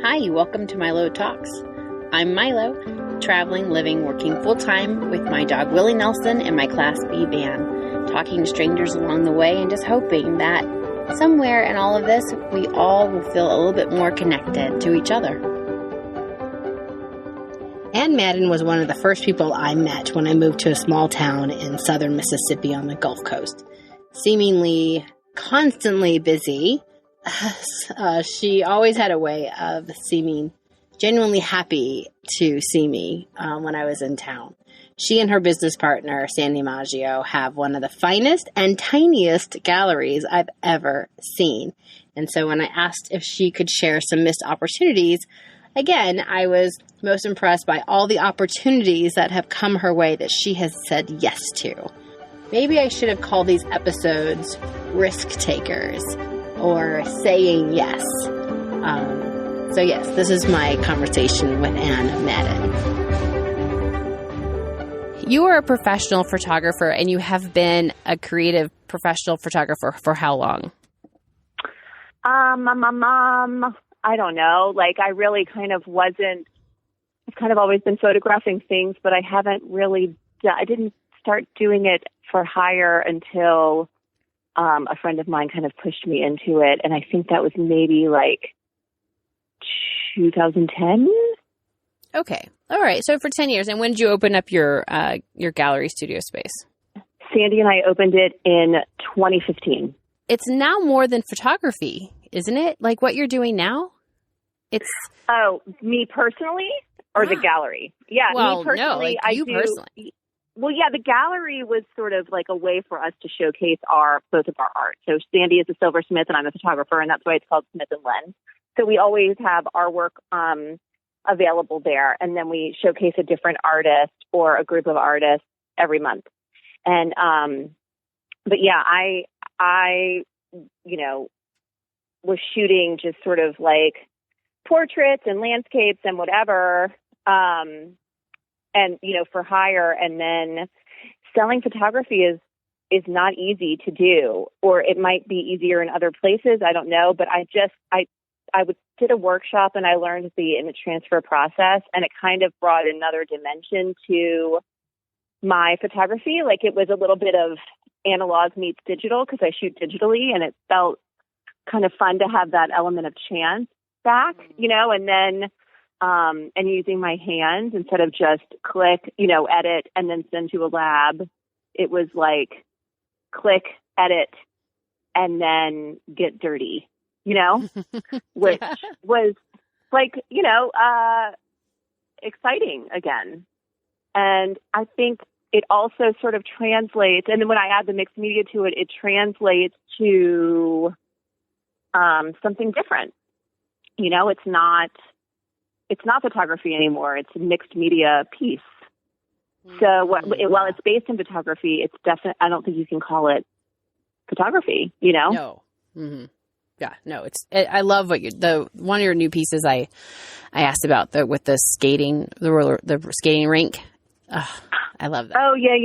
Hi, welcome to Milo Talks. I'm Milo, traveling, living, working full-time with my dog Willie Nelson and my Class B van, talking to strangers along the way and just hoping that somewhere in all of this, we all will feel a little bit more connected to each other. Ann Madden was one of the first people I met when I moved to a small town in southern Mississippi on the Gulf Coast. Seemingly constantly busy, she always had a way of seeming genuinely happy to see me when I was in town. She and her business partner, Sandy Maggio, have one of the finest and tiniest galleries I've ever seen. And so when I asked if she could share some missed opportunities, again, I was most impressed by all the opportunities that have come her way that she has said yes to. Maybe I should have called these episodes Risk Takers or Saying Yes. So yes, this is my conversation with Ann Madden. You are a professional photographer, and you have been a creative professional photographer for how long? I don't know. I really kind of wasn't. I've kind of always been photographing things, but I haven't really. I didn't start doing it for hire until a friend of mine kind of pushed me into it, and I think that was maybe 2010. Okay. All right. So for 10 years. And when did you open up your gallery studio space? Sandy and I opened it in 2015. It's now more than photography, isn't it? Like what you're doing now? It's... Oh, me personally or the gallery? Yeah, well, me personally. No, you personally. Well, yeah, the gallery was sort of like a way for us to showcase both of our art. So Sandy is a silversmith and I'm a photographer, and that's why it's called Smith and Lens. So we always have our work available there, and then we showcase a different artist or a group of artists every month. And but yeah, I was shooting just sort of like portraits and landscapes and whatever, and for hire. And then selling photography is not easy to do, or it might be easier in other places. I don't know, but I did a workshop and I learned the image transfer process, and it kind of brought another dimension to my photography. Like it was a little bit of analog meets digital because I shoot digitally, and it felt kind of fun to have that element of chance back, and then and using my hands instead of just click, edit and then send to a lab. It was like click, edit, and then get dirty. Which was exciting again. And I think it also sort of translates, and then when I add the mixed media to it, it translates to something different. It's not photography anymore. It's a mixed media piece. So while it's based in photography, it's definitely, I don't think you can call it photography, No. Mm-hmm. Yeah, no, I love what one of your new pieces I asked about with the skating, the skating rink. I love that. Oh, yeah.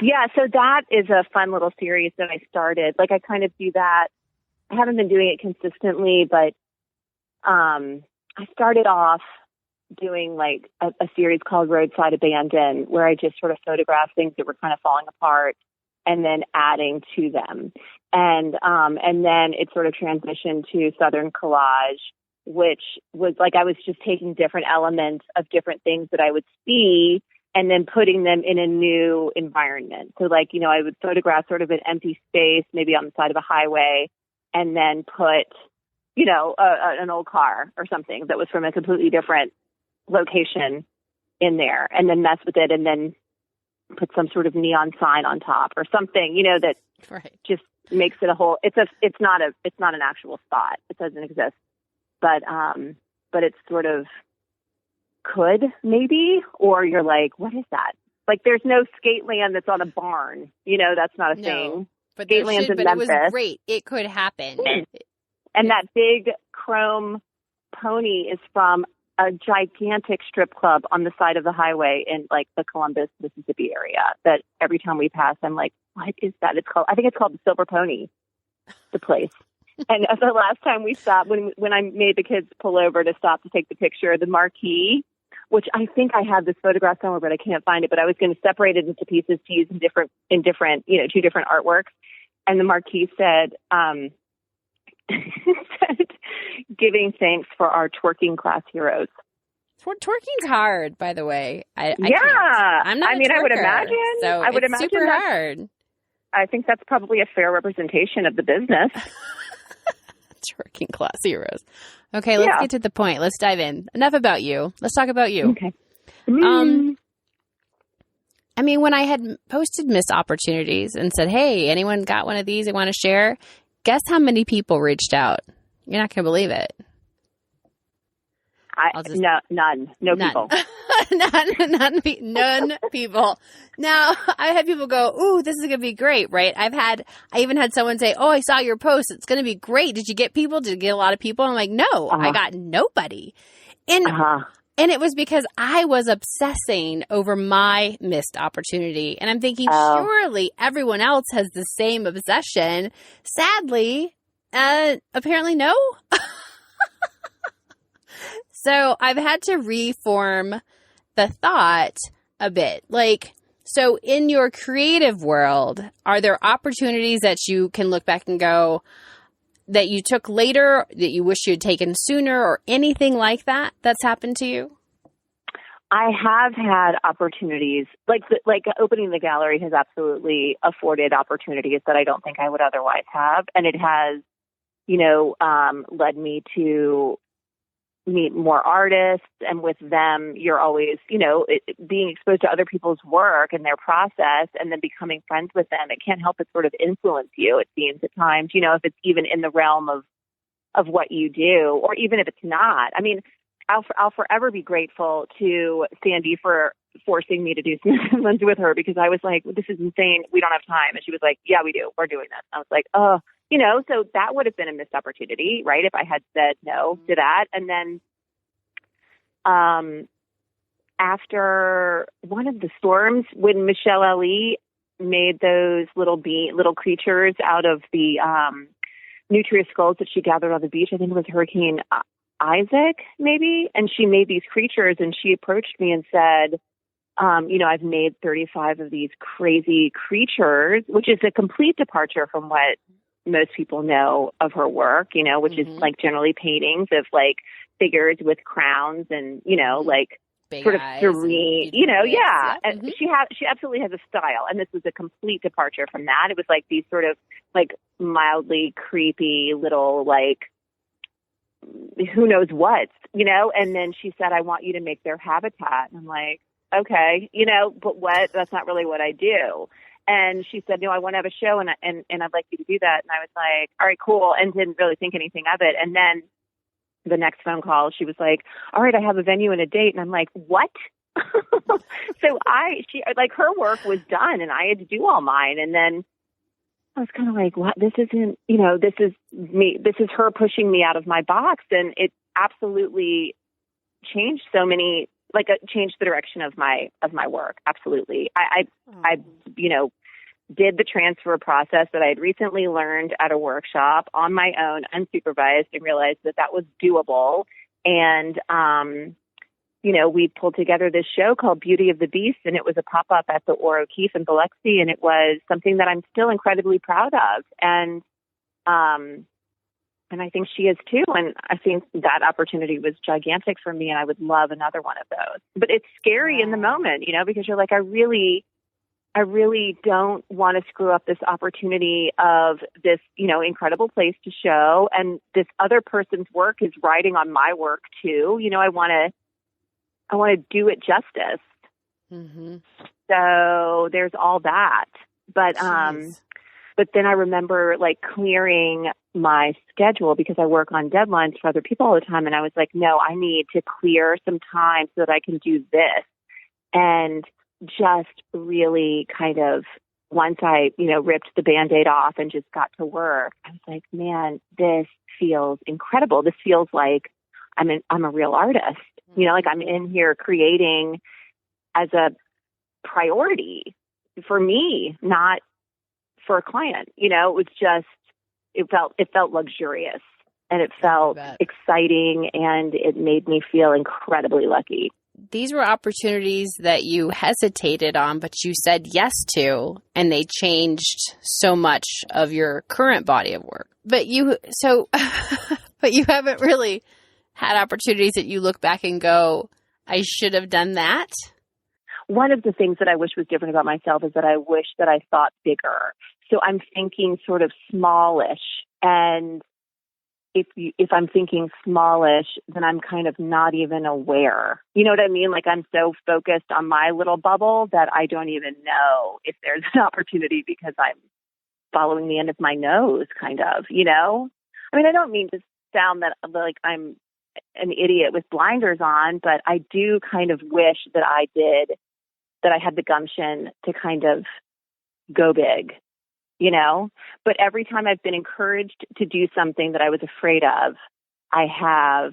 Yeah, so that is a fun little series that I started. I kind of do that. I haven't been doing it consistently, but I started off doing a series called Roadside Abandon, where I just sort of photograph things that were kind of falling apart and then adding to them. And then it sort of transitioned to Southern Collage, which was I was just taking different elements of different things that I would see and then putting them in a new environment. So I would photograph sort of an empty space, maybe on the side of a highway, and then put, an old car or something that was from a completely different location in there, and then mess with it, and then put some sort of neon sign on top or something, that just makes it a whole. It's not an actual spot. It doesn't exist, but it's sort of could maybe, or you're like, what is that? There's no skate land that's on a barn. That's not a thing. But skate land's in Memphis. It was great. It could happen. And that big chrome pony is from a gigantic strip club on the side of the highway in the Columbus, Mississippi area that every time we pass, I'm like, what is that? I think it's called the Silver Pony, the place. And the last time we stopped, when I made the kids pull over to stop to take the picture, the marquee, which I think I have this photograph somewhere, but I can't find it. But I was going to separate it into pieces to use in different, two different artworks. And the marquee said, said, "Giving thanks for our twerking class heroes." Twerking's hard, by the way. I'm not. I mean, a twerker, I would imagine. So I would it's imagine super that's, hard. I think that's probably a fair representation of the business. Twerking class heroes. Okay, let's get to the point. Let's dive in. Enough about you. Let's talk about you. Okay. I mean, when I had posted Missed Opportunities and said, "Hey, anyone got one of these they want to share?" Guess how many people reached out? You're not going to believe it. None. No people. None people. Now, I had people go, "Ooh, this is going to be great," right? I even had someone say, "Oh, I saw your post. It's going to be great. Did you get people? Did you get a lot of people?" I'm like, "No, I got nobody." And it was because I was obsessing over my missed opportunity. And I'm thinking, surely everyone else has the same obsession. Sadly, apparently no. So I've had to reform the thought a bit. So in your creative world, are there opportunities that you can look back and go, that you took later, that you wish you had taken sooner, or anything like that that's happened to you? I have had opportunities, like opening the gallery has absolutely afforded opportunities that I don't think I would otherwise have. And it has, led me to meet more artists, and with them, you're always, being exposed to other people's work and their process, and then becoming friends with them. It can't help but sort of influence you, it seems at times, if it's even in the realm of what you do, or even if it's not. I mean, I'll forever be grateful to Sandy for forcing me to do Smith & with her, because I was like, "This is insane. We don't have time." And she was like, "Yeah, we do. We're doing this." I was like, "Oh, so that would have been a missed opportunity, right? If I had said no to that." And then, after one of the storms, when Michelle Ali made those little creatures out of the, nutria skulls that she gathered on the beach, I think it was Hurricane Isaac, maybe. And she made these creatures, and she approached me and said, "I've made 35 of these crazy creatures," which is a complete departure from what most people know of her work, which is like generally paintings of like figures with crowns and, like big sort of serene, yeah. And she absolutely has a style. And this was a complete departure from that. It was like these sort of like mildly creepy little, like, who knows what, and then she said, "I want you to make their habitat." And I'm like, "Okay, but what? That's not really what I do." And she said, "No, I want to have a show, and I'd like you to do that." And I was like, "All right, cool," and didn't really think anything of it. And then the next phone call, she was like, "All right, I have a venue and a date." And I'm like, "What?" So her work was done, and I had to do all mine. And then I was kind of like, "What? This isn't, this is me. This is her pushing me out of my box." And it absolutely changed changed the direction of my work. Absolutely. I did the transfer process that I had recently learned at a workshop on my own, unsupervised, and realized that was doable. And, we pulled together this show called Beauty of the Beast, and it was a pop-up at the Or O'Keefe in Biloxi, and it was something that I'm still incredibly proud of. And I think she is too. And I think that opportunity was gigantic for me, and I would love another one of those. But it's scary in the moment, because you're like, I really don't want to screw up this opportunity of this, incredible place to show. And this other person's work is riding on my work too. I want to do it justice. Mm-hmm. So there's all that. But then I remember like clearing my schedule, because I work on deadlines for other people all the time. And I was like, no, I need to clear some time so that I can do this. And just really kind of, once I, ripped the Band-Aid off and just got to work, I was like, man, this feels incredible. This feels like I'm a real artist, like I'm in here creating as a priority for me, not for a client. It was just it felt luxurious, and it felt exciting, and it made me feel incredibly lucky. These were opportunities that you hesitated on, but you said yes to, and they changed so much of your current body of work. But you haven't really had opportunities that you look back and go, I should have done that. One of the things that I wish was different about myself is that I wish that I thought bigger. So I'm thinking sort of smallish, and if I'm thinking smallish, then I'm kind of not even aware. You know what I mean? Like, I'm so focused on my little bubble that I don't even know if there's an opportunity because I'm following the end of my nose, kind of, you know? I mean, I don't mean to sound that like I'm an idiot with blinders on, but I do kind of wish that I had the gumption to kind of go big. You know, but every time I've been encouraged to do something that I was afraid of, I have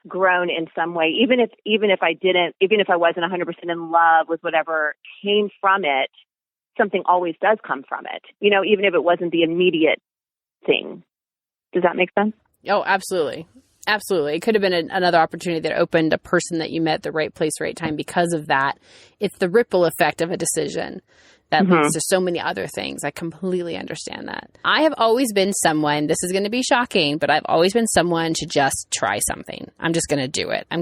grown in some way. Even if I wasn't 100% in love with whatever came from it, something always does come from it. You know, even if it wasn't the immediate thing. Does that make sense? Oh, absolutely. Absolutely. It could have been another opportunity that opened a person that you met at the right place, right time because of that. It's the ripple effect of a decision that leads to so many other things. I completely understand that. I have always been someone, this is going to be shocking, but I've always been someone to just try something. I'm just going to do it. I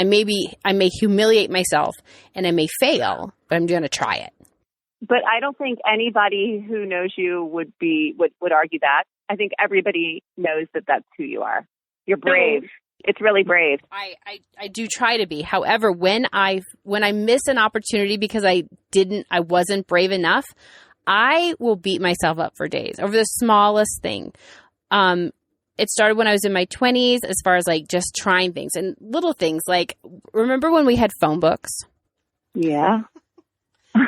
may humiliate myself and I may fail, but I'm going to try it. But I don't think anybody who knows you would argue that. I think everybody knows that that's who you are. You're brave. It's really brave. I do try to be. However, when I miss an opportunity because I wasn't brave enough, I will beat myself up for days over the smallest thing. It started when I was in my 20s as far as like just trying things and little things. Like, remember when we had phone books? Yeah.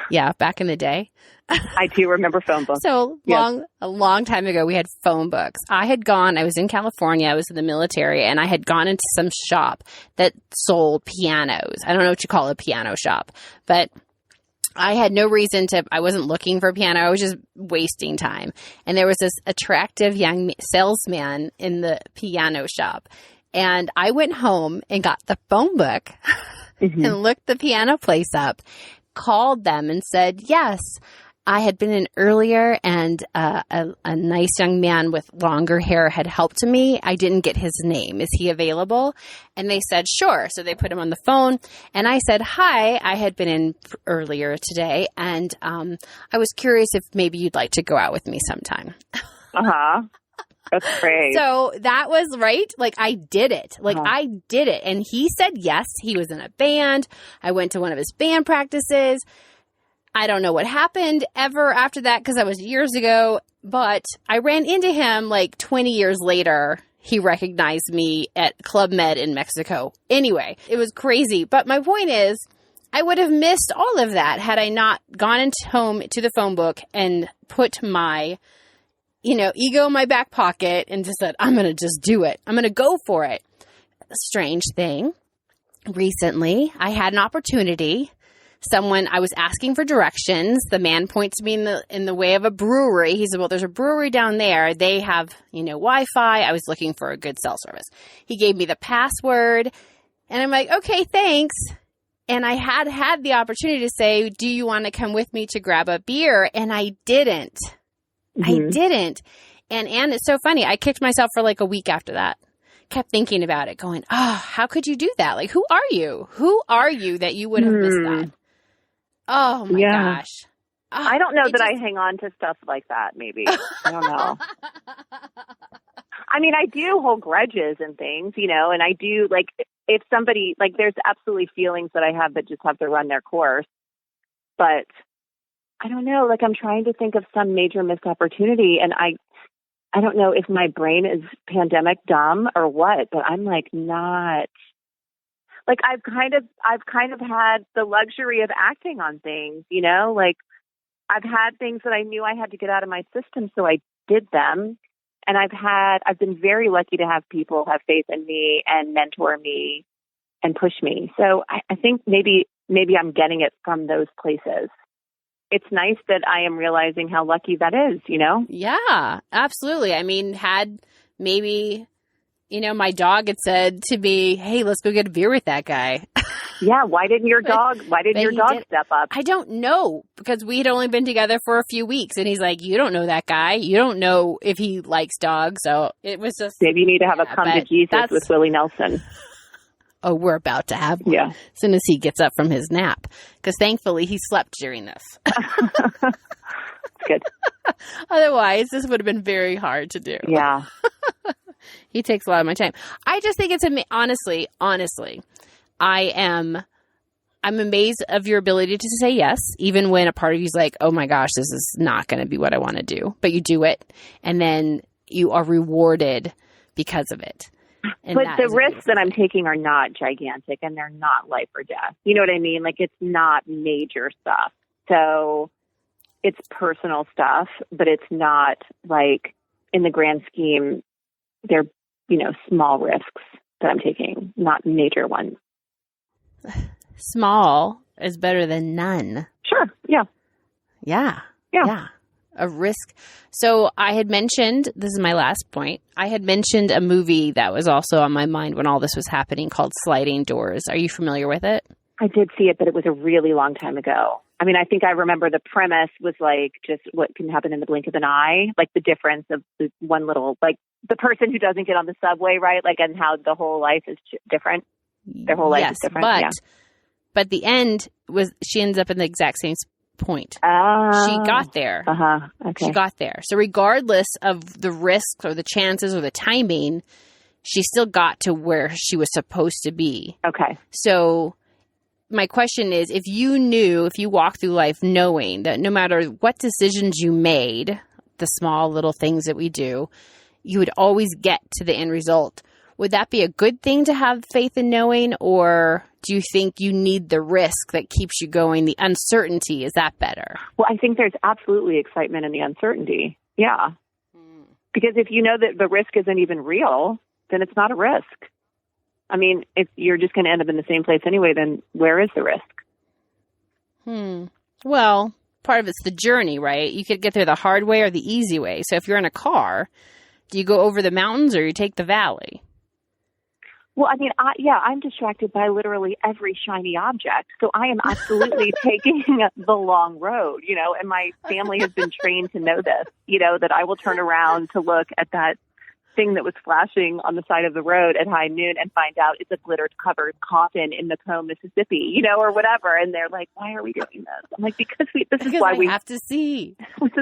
Yeah, back in the day. I do remember phone books. So a long time ago, we had phone books. I was in California, I was in the military, and I had gone into some shop that sold pianos. I don't know what you call a piano shop, but I had no reason I wasn't looking for a piano. I was just wasting time. And there was this attractive young salesman in the piano shop. And I went home and got the phone book and looked the piano place up, called them and said, yes, I had been in earlier and a nice young man with longer hair had helped me. I didn't get his name. Is he available? And they said, sure. So they put him on the phone and I said, hi, I had been in earlier today and I was curious if maybe you'd like to go out with me sometime. Uh-huh. That's great. So that was right. Like I did it. I did it. And he said yes. He was in a band. I went to one of his band practices. I don't know what happened ever after that because that was years ago, but I ran into him like 20 years later. He recognized me at Club Med in Mexico. Anyway, it was crazy. But my point is, I would have missed all of that had I not gone home to the phone book and put my, ego in my back pocket and just said, I'm going to just do it. I'm going to go for it. Strange thing. Recently, I had an opportunity. I was asking for directions. The man points me in the way of a brewery. He said, well, there's a brewery down there. They have, Wi-Fi. I was looking for a good cell service. He gave me the password and I'm like, okay, thanks. And I had the opportunity to say, do you want to come with me to grab a beer? And I didn't. I didn't. And it's so funny. I kicked myself for like a week after that. Kept thinking about it going, oh, how could you do that? Like, who are you? Who are you that you would have missed that? Oh my gosh. Oh, I don't know that I hang on to stuff like that, maybe. I don't know. I mean, I do hold grudges and things, and I do, like, if somebody, like, there's absolutely feelings that I have that just have to run their course. But I don't know, like, I'm trying to think of some major missed opportunity, and I don't know if my brain is pandemic dumb or what, but I'm, like, not... Like I've kind of had the luxury of acting on things, like I've had things that I knew I had to get out of my system. So I did them. And I've been very lucky to have people have faith in me and mentor me and push me. So I think maybe I'm getting it from those places. it's nice that I am realizing how lucky that is, you know? Yeah, absolutely. I mean, had maybe, my dog had said to me, hey, let's go get a beer with that guy. Yeah. Why didn't your dog step up? I don't know, because we had only been together for a few weeks, and he's like, you don't know that guy. You don't know if he likes dogs. So it was just. Maybe you need to have a come to Jesus with Willie Nelson. Oh, we're about to have one. Yeah. As soon as he gets up from his nap. Because thankfully he slept during this. Good. Otherwise, this would have been very hard to do. Yeah. He takes a lot of my time. I just think it's honestly, I'm amazed of your ability to say yes, even when a part of you's like, oh my gosh, this is not going to be what I want to do. But you do it, and then you are rewarded because of it. And but the risks that I'm taking are not gigantic, and they're not life or death. You know what I mean? Like, it's not major stuff. So it's personal stuff, but it's not like, in the grand scheme, they're, small risks that I'm taking, not major ones. Small is better than none. Sure. Yeah. Yeah. A risk. So I had mentioned, this is my last point, I had mentioned a movie that was also on my mind when all this was happening called Sliding Doors. Are you familiar with it? I did see it, but it was a really long time ago. I mean, I think I remember the premise was like just what can happen in the blink of an eye, like the difference of the one little, like the person who doesn't get on the subway, right? Like, and how the whole life is different. Their whole life is different. But the end was, she ends up in the exact same point. She got there. Okay. She got there. So regardless of the risks or the chances or the timing, she still got to where she was supposed to be. Okay. So my question is, if you walk through life knowing that no matter what decisions you made, the small little things that we do, you would always get to the end result, would that be a good thing to have faith in knowing, or do you think you need the risk that keeps you going, the uncertainty? Is that better? Well, I think there's absolutely excitement in the uncertainty. Yeah. Because if you know that the risk isn't even real, then it's not a risk. I mean, if you're just going to end up in the same place anyway, then where is the risk? Well, part of it's the journey, right? You could get there the hard way or the easy way. So if you're in a car, do you go over the mountains or you take the valley? Well, I mean, I'm distracted by literally every shiny object. So I am absolutely taking the long road, and my family has been trained to know this, that I will turn around to look at that thing that was flashing on the side of the road at high noon and find out it's a glitter-covered coffin in Macomb, Mississippi, or whatever. And they're like, why are we doing this? I'm like, because is why we have to see.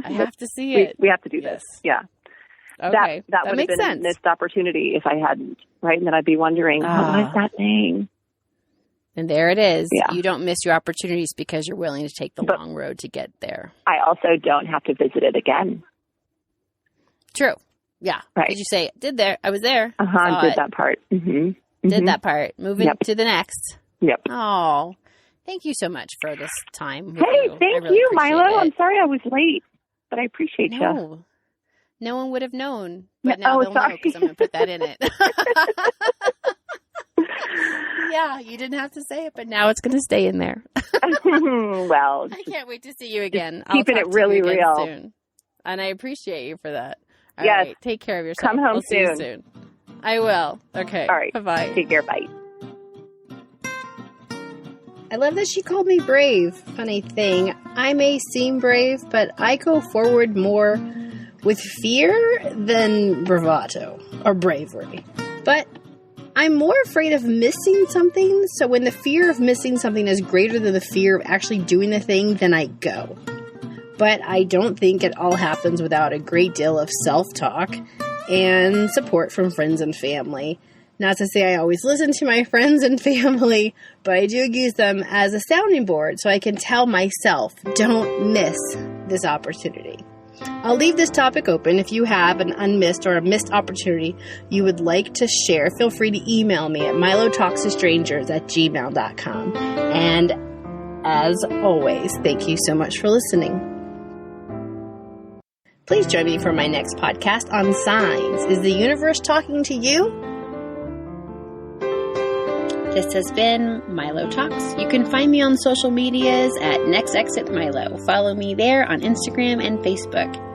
I have to see it. We have to do this. Yeah. Okay. That would have been a missed opportunity if I hadn't, right? And then I'd be wondering, what is that thing? And there it is. Yeah. You don't miss your opportunities because you're willing to take the long road to get there. I also don't have to visit it again. True. Yeah. Right. Did you say, I was there. Did that part. Did that part. Moving to the next. Yep. Oh, thank you so much for this time. Hey, thank you, Milo. I'm sorry I was late, but I appreciate you. No one would have known, but now they'll know because I'm going to put that in it. Yeah, you didn't have to say it, but now it's going to stay in there. Well, I can't wait to see you again. Keeping it really real. Soon. And I appreciate you for that. All yes. right, take care of yourself. Come home soon. See you soon. I will. Okay. All right. Bye-bye. Take care. Bye. I love that she called me brave. Funny thing, I may seem brave, but I go forward more with fear than bravado or bravery. But I'm more afraid of missing something, so when the fear of missing something is greater than the fear of actually doing the thing, then I go. But I don't think it all happens without a great deal of self-talk and support from friends and family. Not to say I always listen to my friends and family, but I do use them as a sounding board so I can tell myself, don't miss this opportunity. I'll leave this topic open. If you have an unmissed or a missed opportunity you would like to share, feel free to email me at milotalkstostrangers@gmail.com. And as always, thank you so much for listening. Please join me for my next podcast on signs. Is the universe talking to you? This has been Milo Talks. You can find me on social medias at Next Exit Milo. Follow me there on Instagram and Facebook.